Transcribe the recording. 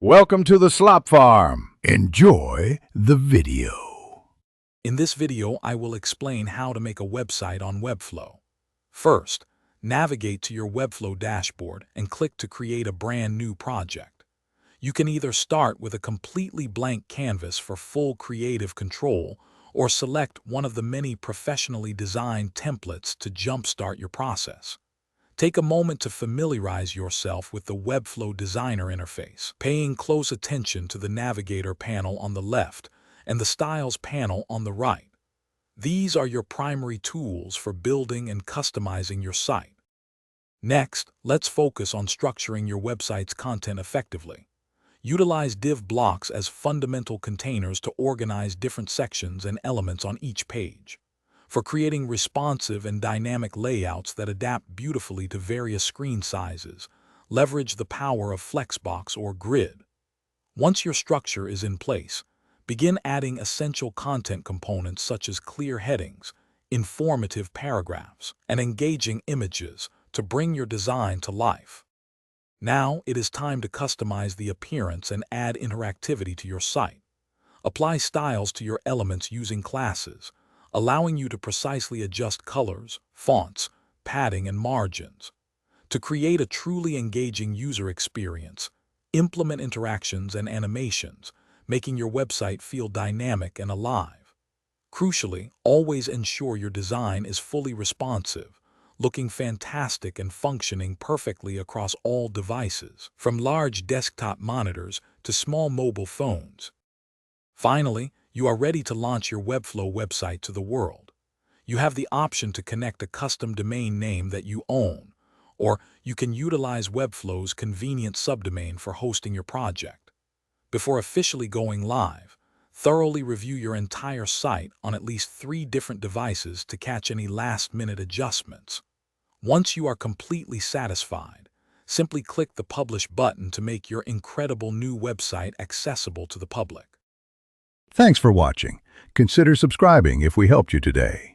Welcome to the Slop Farm. Enjoy the video. In this video, I will explain how to make a website on Webflow. First, navigate to your Webflow dashboard and click to create a brand new project. You can either start with a completely blank canvas for full creative control or select one of the many professionally designed templates to jumpstart your process. Take a moment to familiarize yourself with the Webflow Designer interface, paying close attention to the Navigator panel on the left and the Styles panel on the right. These are your primary tools for building and customizing your site. Next, let's focus on structuring your website's content effectively. Utilize div blocks as fundamental containers to organize different sections and elements on each page. For creating responsive and dynamic layouts that adapt beautifully to various screen sizes, leverage the power of Flexbox or Grid. Once your structure is in place, begin adding essential content components such as clear headings, informative paragraphs, and engaging images to bring your design to life. Now it is time to customize the appearance and add interactivity to your site. Apply styles to your elements using classes, allowing you to precisely adjust colors, fonts, padding, and margins. To create a truly engaging user experience, implement interactions and animations, making your website feel dynamic and alive. Crucially, always ensure your design is fully responsive, looking fantastic and functioning perfectly across all devices, from large desktop monitors to small mobile phones. Finally, you are ready to launch your Webflow website to the world. You have the option to connect a custom domain name that you own, or you can utilize Webflow's convenient subdomain for hosting your project. Before officially going live, thoroughly review your entire site on at least 3 different devices to catch any last-minute adjustments. Once you are completely satisfied, simply click the Publish button to make your incredible new website accessible to the public. Thanks for watching. Consider subscribing if we helped you today.